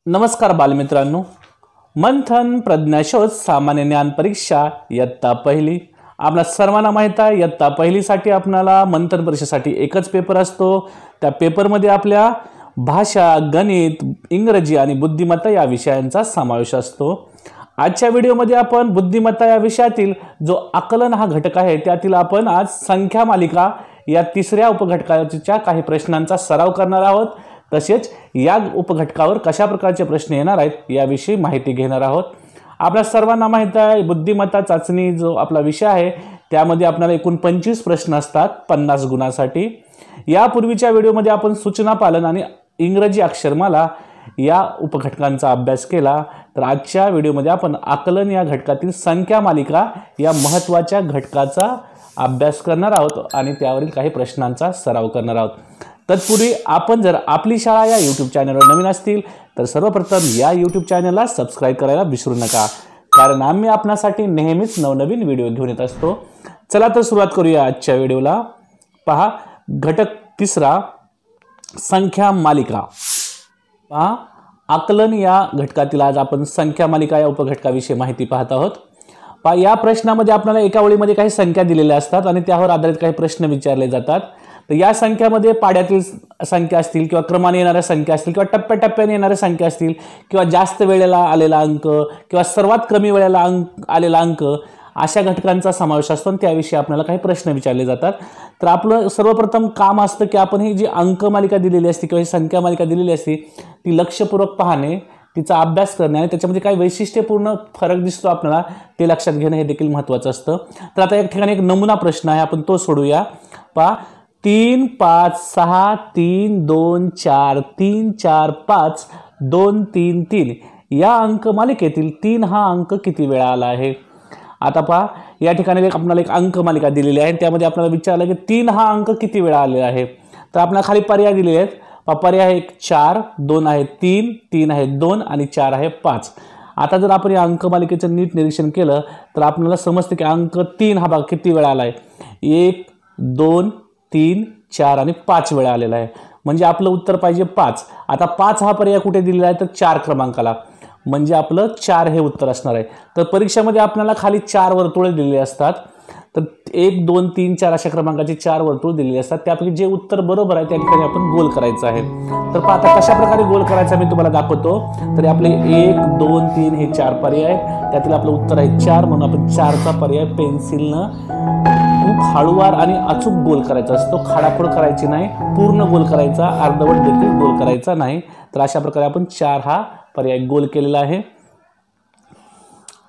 नमस्कार बालमित्रांनो, मंथन प्रज्ञाशोध सामान्य ज्ञान परीक्षा इयत्ता पहिली आपल्या सर्वांना माहित आहे। इयत्ता पहिलीसाठी आपल्याला मंथन परीक्षेसाठी एकच पेपर असतो। त्या पेपरमध्ये आपल्या भाषा, गणित, इंग्रजी आणि बुद्धिमत्ता या विषयांचा समावेश असतो। आजच्या व्हिडिओमध्ये आपण बुद्धिमत्ता या विषयातील जो आकलन हा घटक आहे त्यातील आपण आज संख्या मालिका या तिसऱ्या उपघटकाच्या काही प्रश्नांचा सराव करणार आहोत। तसेच या उपघटकावर कशा प्रकारचे प्रश्न येणार आहेत याविषयी माहिती घेणार आहोत। आपल्या सर्वांना माहित आहे बुद्धिमत्ता चाचणी जो आपला विषय आहे त्यामध्ये आपल्याला एकूण 25 प्रश्न असतात 50 गुणांसाठी। यापूर्वीच्या व्हिडिओमध्ये आपण सूचना पालन आणि इंग्रजी अक्षरमाला या उपघटकांचा अभ्यास केला। तर आजच्या व्हिडिओमध्ये आपण आकलन या घटकातील संख्या मालिका या महत्त्वाच्या घटकाचा अभ्यास करणार आहोत आणि त्यावरील काही प्रश्नांचा सराव करणार आहोत। तत्पूर्वी आपण जर आपली शाळा या YouTube चॅनलवर नवीन असतील तर सर्वप्रथम या YouTube चॅनलला सबस्क्राइब करायला विसरू नका, कारण आम्ही आपणासाठी नेहमीच नवनवीन व्हिडिओ घेऊन येत असतो। चला तर सुरुवात करूया आजच्या व्हिडिओला। पहा, घटक तिसरा संख्या मालिका। पहा, आकलन या घटकातील आज आपण संख्या मालिका या उपघटकाविषयी माहिती पाहत आहोत। पहा, या प्रश्नामध्ये आपल्याला एका ओळीमध्ये काही संख्या दिलेल्या असतात आणि त्यावर आधारित काही प्रश्न विचारले जातात। तर या संख्यामध्ये पाड्यातील संख्या असतील किंवा क्रमाने येणाऱ्या संख्या असतील किंवा टप्प्याटप्प्याने येणाऱ्या संख्या असतील किंवा जास्त वेळेला आलेला अंक किंवा सर्वात कमी वेळेला आलेला अंक अशा घटकांचा समावेश असतो आणि त्याविषयी आपल्याला काही प्रश्न विचारले जातात। तर आपलं सर्वप्रथम काम असतं की आपण ही जी अंक मालिका दिलेली असते किंवा ही संख्या मालिका दिलेली असते ती लक्षपूर्वक पाहणे, तिचा अभ्यास करणे आणि त्याच्यामध्ये काही वैशिष्ट्यपूर्ण फरक दिसतो आपल्याला ते लक्षात घेणं हे देखील महत्त्वाचं असतं। तर आता एक ठिकाणी एक नमुना प्रश्न आहे, आपण तो सोडूया। पहा, 3 5 6 3 2 4 3 4 5 2 3 3 या अंक मालिकेतील 3 हा अंक किती वेळा आला आहे। आता पहा, या ठिकाणी आपल्याला एक अंक मालिका दिलेली आहे, त्यामध्ये आपल्याला विचारलं की 3 हा अंक किती वेळा आलेला आहे। तर आपल्याला खाली पर्याय दिलेले आहेत। पर्याय आहे 4, 2 आहे 3, 3 आहे 2 आणि 4 आहे 5। आता जर आपण या अंक मालिकेचं नीट निरीक्षण केलं तर आपल्याला समजतं की अंक 3 हा भाग किती वेळा आला आहे। 1 2 3 4 आणि 5 वेळा आलेला आहे, म्हणजे आपलं उत्तर पाहिजे 5। आता 5 हा पर्याय कुठे दिलेला आहे तर 4 क्रमांकाला, म्हणजे आपलं 4 हे उत्तर असणार आहे। तर परीक्षेमध्ये आपल्याला खाली 4 वर्तुळे दिलेली असतात। तर 1 2 3 4 अशा क्रमांकाचे 4 वर्तुळ दिलेले असतात, त्यापैकी जे उत्तर बरोबर आहे त्या ठिकाणी आपण गोल करायचं आहे। तर आता कशा प्रकारे गोल करायचा मी तुम्हाला दाखवतो। तर आपले 1 2 3 हे 4 पर्याय आहेत, त्यातील आपलं उत्तर आहे 4, म्हणून आपण 4चा पर्याय पेन्सिलनं खूप हळूवार आणि अचूक गोल करायचा असतो। खाडाखोड करायची नाही, पूर्ण गोल करायचा, अर्धवट देखील गोल करायचा नाही। तर अशा प्रकारे आपण 4 हा पर्याय गोल केलेला आहे।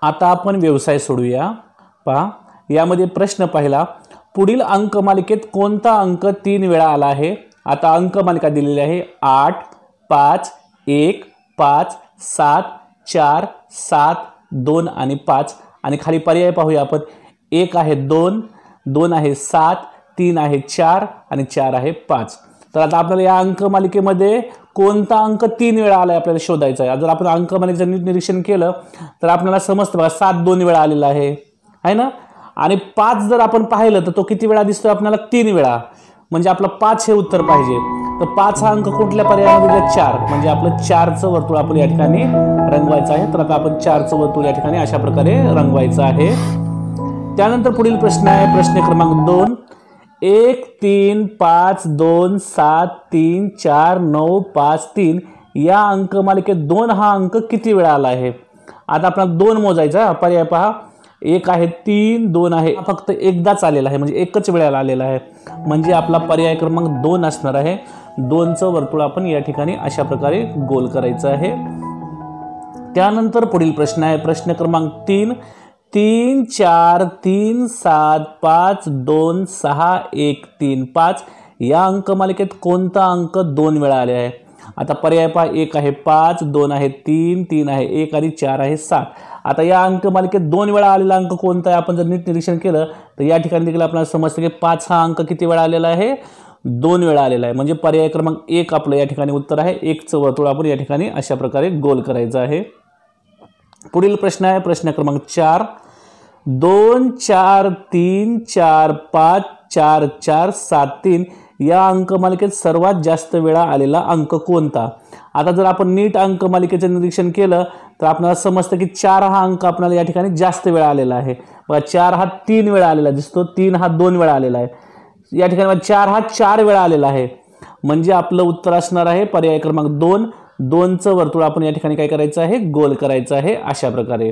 आता आपण व्यवसाय सोडूया। पहा, यामध्ये प्रश्न पहिला, पुढील अंक मालिकेत कोणता अंक 3 वेळा आला आहे। आता अंक मालिका दिलेली आहे 8 5 1 5 7 4 7 2 आणि 5 आणि खाली पर्याय पाहूया आपण। 1 आहे 2, 2 आहे 7, 3 आहे 4 आणि 4 आहे 5। तर आता आपल्याला या अंक मालिकेमध्ये कोणता अंक 3 वेळा आला आहे आपल्याला शोधायचा आहे। जर आपण अंक मालिकेचं नीट निरीक्षण केलं तर आपल्याला समजतं बघा 7 2 वेळा आलेला आहे ना, आणि 5 जर आपण पाहिलं तर तो किती वेळा दिसतोय आपल्याला 3 वेळा, म्हणजे आपलं 5 हे उत्तर पाहिजे। तर 5 हा अंक कुठल्या पर्यायामध्ये दिला 4, म्हणजे आपलं 4चं वर्तुळ आपण या ठिकाणी रंगवायचं आहे। तर आता आपण 4चं वर्तुळ या ठिकाणी अशा प्रकारे रंगवायचं आहे। त्यानंतर पुढील प्रश्न आहे प्रश्न क्रमांक 2, 1 3 5 2 7 3 4 9 5 3 या अंक मालिकेत 2 हा अंक किती वेळा आला आहे। आता आपल्याला 2 मोजायचा। पर्याय पहा, 1 आहे 3, 2 आहे फक्त एकदाच आलेला आहे, म्हणजे एकच वेळेला आलेला आहे, म्हणजे आपला पर्याय क्रमांक 2 असणार आहे। 2चं वर्तुळ आपण या ठिकाणी अशा प्रकारे गोल करायचं आहे। त्यानंतर पुढील प्रश्न आहे प्रश्न क्रमांक 3, 3 4 3 7 5 2 6 1 3 5 या अंक मालिकेत कोणता अंक 2 वेळा आले आहे। आता पर्याय पहा, 1 आहे 5, 2 आहे 3, 3 आहे 1 आणि 4 आहे 7। आता या अंक मालिकेत 2 वेळा आलेला अंक कोणता आहे आपण जर नीट निरीक्षण केलं तर या ठिकाणी देखील आपल्याला समजतं की 5 हा अंक किती वेळा आलेला आहे 2 वेळा आलेला आहे, म्हणजे पर्याय क्रमांक 1 आपलं या ठिकाणी उत्तर आहे। 1चं वर्तुळ आपण या ठिकाणी अशा प्रकारे गोल करायचं आहे। पुढील प्रश्न आहे प्रश्न क्रमांक 4, 2 4 3 4 5 4 4 7 3 या अंक मालिकेत सर्वात जास्त वेळा आलेला अंक कोणता। आता जर आपण नीट अंक मालिकेचं निरीक्षण केलं तर आपल्याला समजतं की 4 हा अंक आपल्याला या ठिकाणी जास्त वेळा आलेला आहे. बघा 4 हा 3 वेळा आलेला दिसतो, 3 हा 2 वेळा आलेला आहे. या ठिकाणी 4 हा 4 वेळा आलेला आहे. म्हणजे आपलं उत्तर असणार आहे पर्याय क्रमांक 2. 2चं वर्तुळ आपण या ठिकाणी काय करायचं आहे, गोल करायचं आहे अशा प्रकारे.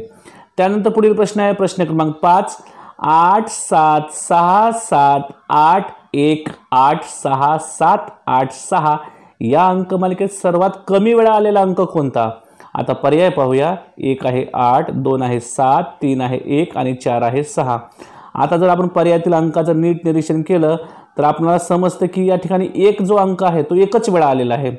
त्यानंतर पुढील प्रश्न आहे प्रश्न क्रमांक 5. 8 7 6 7 8 1 8 6 7 8 6 या अंकमालिकेत सर्वात कमी वेळा आलेला अंक कोणता? आता पर्याय पाहूया. 1 आहे 8, 2 आहे 7, 3 आहे 1 आणि 4 आहे 6. आता जर आपण पर्यायातील अंकाचं नीट निरीक्षण केलं तर आपल्याला समजतं की या ठिकाणी 1 जो अंक आहे तो एकच वेळा आलेला आहे.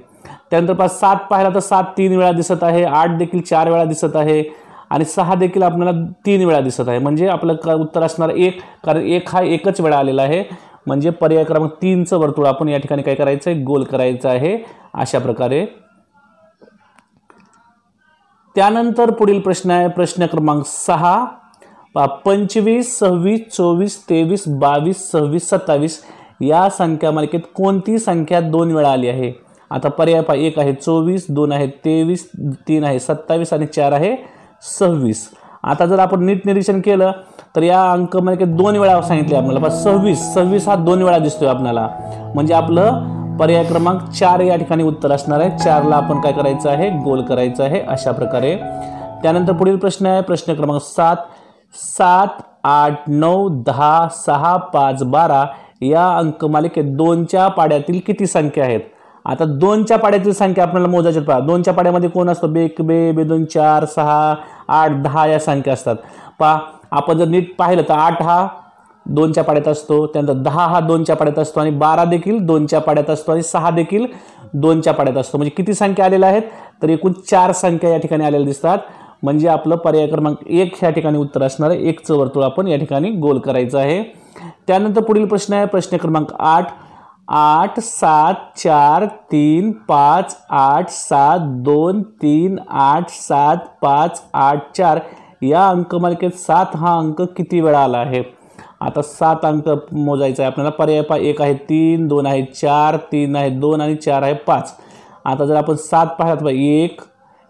त्यानंतर 7 पाहिला तर 7 3 वेळा दिसत आहे, 8 देखील 4 वेळा दिसत आहे आणि 6 देखील आपल्याला 3 वेळा दिसत आहे. म्हणजे आपलं उत्तर असणार 1, कारण 1 हा एकच वेळा आलेला आहे. म्हणजे पर्याय क्रमांक 3चं वर्तुळ आपण या ठिकाणी काय करायचं आहे, गोल करायचं आहे अशा प्रकारे. त्यानंतर पुढील प्रश्न आहे प्रश्न क्रमांक 6. 25 26 24 23 22 26 27 या संख्या मालिकेत कोणती संख्या 2 वेळा आली आहे? आता पर्याय पहा. 1 आहे 24, 2 आहे 23, 3 आहे 27 आणि 4 आहे 26. आता जर आपण नीट निरीक्षण केलं तर या अंकमालिकेत 2 वेळा सांगितले आपल्याला. 26 हा 2 वेळा दिसतोय आपल्याला. म्हणजे आपलं पर्याय क्रमांक 4 या ठिकाणी उत्तर असणार आहे. 4ला आपण काय करायचं आहे, गोल करायचं आहे अशा प्रकारे. त्यानंतर पुढील प्रश्न आहे प्रश्न क्रमांक 7. 7 8 9 10 6 5 12 या अंकमालिकेत 2च्या पाड्यातील किती संख्या आहेत? आता 2च्या पाड्यातील संख्या आपल्याला मोजायची पहा. 2च्या पाड्यामध्ये कोण असतो? बे2 4 6 8 10 या संख्या असतात. पहा आपण जर नीट पाहिलं तर 8 हा 2च्या पाड्यात असतो, त्यानंतर 10 हा 2च्या पाड्यात असतो आणि 12 देखील 2च्या पाड्यात असतो आणि 6 देखील 2च्या पाड्यात असतो. म्हणजे किती संख्या आलेल्या आहेत? तर एकूण 4 संख्या या ठिकाणी आलेल्या दिसतात. म्हणजे आपलं पर्याय क्रमांक 1 ह्या ठिकाणी उत्तर असणार आहे. 1चं वर्तुळ आपण या ठिकाणी गोल करायचं आहे. त्यानंतर पुढील प्रश्न आहे प्रश्न क्रमांक 8. 8 7 4 3 5 8 7 2 3 8 7 5 8 4 या अंकमालिकेत 7 हा अंक किती वेळा आला आहे? आता 7 अंक मोजायचा आहे आपल्याला. पर्याय पहा. 1 आहे 3, 2 आहे 4, 3 आहे 2 आणि 4 आहे 5. आता जर आपण 7 पाहिलात बघा, 1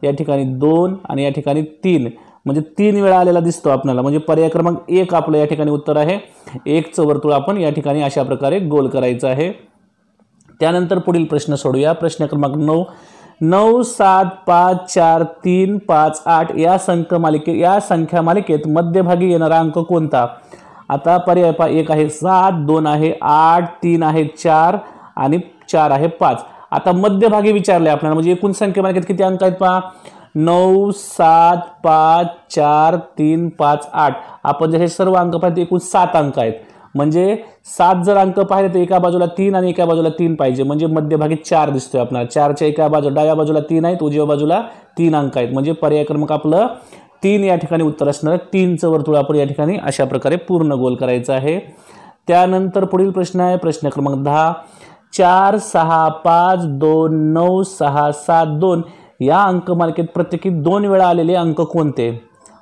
या ठिकाणी 2 आणि या ठिकाणी 3, म्हणजे 3 वेळा आलेला दिसतो आपल्याला. म्हणजे पर्याय क्रमांक 1 आपलं या ठिकाणी उत्तर आहे. 1चं वर्तुळ आपण या ठिकाणी अशा प्रकारे गोल करायचं आहे. त्यानंतर पुढील प्रश्न सोडूया. प्रश्न क्रमांक 9. 9 7 5 4 3 5 8 या संख्या मालिकेत मध्यभागी येणारा अंक कोणता? आता पर्याय पहा. 1 आहे 7, 2 आहे 8, 3 आहे 4 आणि 4 आहे 5. आता मध्यभागी विचारले आपल्याला, म्हणजे एकूण संख्या मालिकेत किती अंक आहेत पहा. 9 7 5 4 3 5 8. आपण जर हे सर्व अंक पाहिले एकूण 7 अंक आहेत. म्हणजे 7 जर अंक पाहिले तर एका बाजूला 3 आणि एका बाजूला 3 पाहिजे. म्हणजे मध्यभागी 4 दिसतोय आपल्याला. 4च्या एका बाजूला डाव्या बाजूला 3 आहेत, उजव्या बाजूला 3 अंक आहेत. म्हणजे पर्याय क्रमांक आपलं 3 या ठिकाणी उत्तर असणार आहे. 3चं वर्तुळ आपण या ठिकाणी अशा प्रकारे पूर्ण गोल करायचं आहे. त्यानंतर पुढील प्रश्न आहे प्रश्न क्रमांक 10. 4 6 5 2 9 6 7 2 या अंकमालिकेत प्रत्येकी 2 वेळा आलेले अंक कोणते?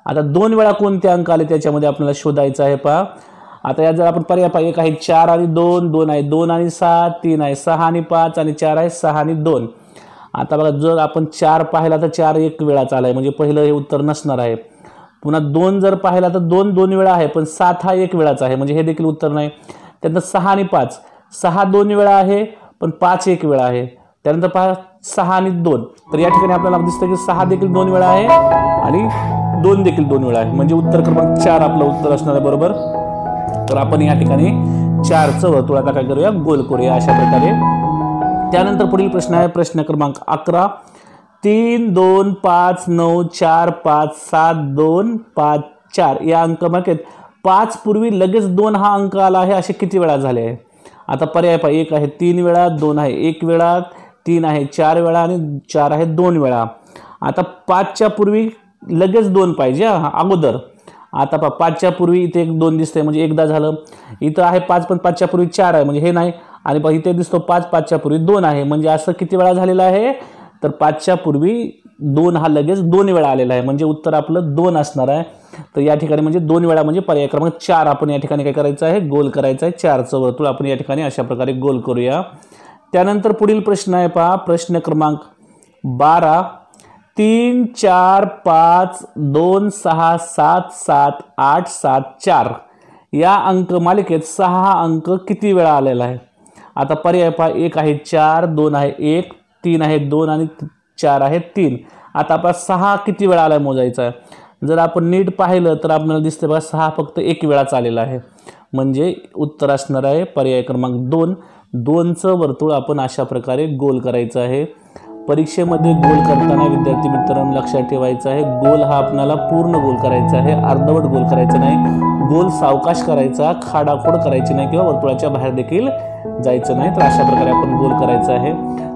आता 2 वेळा कोणते अंक आले त्याच्यामध्ये आपल्याला शोधायचं आहे पहा. आता या जर आपण पर्याय पहा. 1 आहे 4 आणि 2, 2 आहे 2 आणि 7, 3 आहे 6 आणि 5 आणि 4 आहे 6 आणि 2. आता बघा जर आपण 4 पाहिला तर 4 एक वेळाच आलाय, म्हणजे पहिलं हे उत्तर नसणार आहे. पुन्हा 2 जर पाहिला तर 2 2 वेळा आहे, पण 7 हा एक वेळाच आहे, म्हणजे हे देखील उत्तर नाही. त्यानंतर 6 आणि 5. 6 2 वेळा आहे, पण 5 एक वेळा आहे. त्यानंतर पहा 6 आणि 2. तर या ठिकाणी आपल्याला दिसतं की 6 देखील 2 वेळा आहे आणि 2 देखील 2 वेळा आहे. म्हणजे उत्तर क्रमांक 4 आपलं उत्तर असणार आहे. बरोबर. तर आपण या ठिकाणी 4चं वर्तुळ आता काय करूया, गोल करूया अशा प्रकारे. त्यानंतर पुढील प्रश्न आहे प्रश्न क्रमांक 11. 3 2 5 9 4 5 7 2 5 4 या अंकमालिकेत 5 पूर्वी लगेच 2 हा अंक आला आहे असे किती वेळा झाले आहे? आता पर्याय पहा. 1 आहे 3 वेळा, 2 आहे 1 वेळा, 3 आहे 4 वेळा आणि 4 आहे 2 वेळा. आता 5च्या पूर्वी लगेच 2 पाहिजे अगोदर. आता पहा 5च्या पूर्वी इथे 1 2 दिसतंय, म्हणजे एकदा झालं. इथं आहे 5, पण 5च्या पूर्वी 4 आहे, म्हणजे हे नाही. आणि पहा इथे दिसतो 5, 5च्या पूर्वी 2 आहे, म्हणजे असं किती वेळा झालेलं आहे? तर 5च्या पूर्वी 2 हा लगेच 2 वेळा आलेला आहे. म्हणजे उत्तर आपलं 2 असणार आहे. तर या ठिकाणी म्हणजे 2 वेळा म्हणजे पर्याय क्रमांक 4 आपण या ठिकाणी काय करायचं आहे, गोल करायचं आहे. 4चं वर्तुळ आपण या ठिकाणी अशा प्रकारे गोल करूया. त्यानंतर पुढील प्रश्न आहे पहा प्रश्न क्रमांक 12, 3, 4, 5, 2, 6, 7, 7, 8, 7, 4 या अंक मालिकेत 6 अंक किती वेळा आलेला आहे? आता पर्याय पहा, 1 आहे 4, 2 आहे 1, 3 आहे 2 आणि 4 आहे 3. आता आपण 6 किती वेळा आला मोजायचा आहे. जर आपण नीट पाहिलं तर आपल्याला दिसते बघा 6 फक्त 1 वेळाच आलेला आहे. म्हणजे उत्तर असणार आहे पर्याय क्रमांक 2. 2चं वर्तुळ आपण अशा प्रकारे गोल करायचं आहे. परीक्षेमध्ये गोल करताना विद्यार्थी मित्रांनो लक्षात ठेवायचं आहे, गोल हा आपल्याला पूर्ण गोल करायचा आहे, अर्धवट गोल करायचा नाही. गोल सावकाश करायचा, खाडाखोड करायची नाही किंवा वर्तुळाच्या बाहेर देखील जायचं नाही. तर अशा प्रकारे आपण गोल करायचा आहे.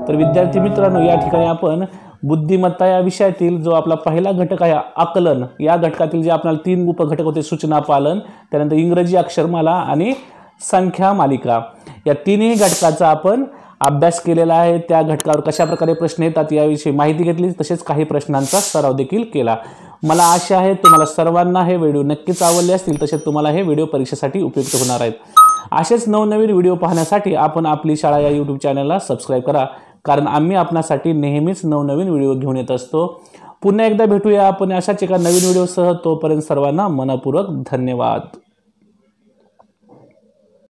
तर विद्यार्थी मित्रांनो या ठिकाणी आपण बुद्धिमत्ता या विषयातील जो आपला पहिला घटक आहे आकलन, या घटकातील जे आपल्याला 3 उपघटक होते, सूचना पालन, त्यानंतर इंग्रजी अक्षरमाला आणि संख्या मालिका, या तिन्ही घटकाचा आपण अभ्यास केलेला आहे. त्या घटकावर कशा प्रकारे प्रश्न येतात याविषयी माहिती घेतली, तसेच काही प्रश्नांचा सराव देखील केला. मला आशा आहे तुम्हाला सर्वांना हे व्हिडिओ नक्कीच आवडले असतील, तसेच तुम्हाला हे व्हिडिओ परीक्षेसाठी उपयुक्त होणार आहेत. असेच नवनवीन व्हिडिओ पाहण्यासाठी आपण आपली शाळा या यूट्यूब चॅनलला सबस्क्राईब करा, कारण आम्ही आपणासाठी नेहमीच नवनवीन व्हिडिओ घेऊन येत असतो. पुन्हा एकदा भेटूया आपण अशाच एका नवीन व्हिडिओसह. तोपर्यंत सर्वांना मनपूर्वक धन्यवाद.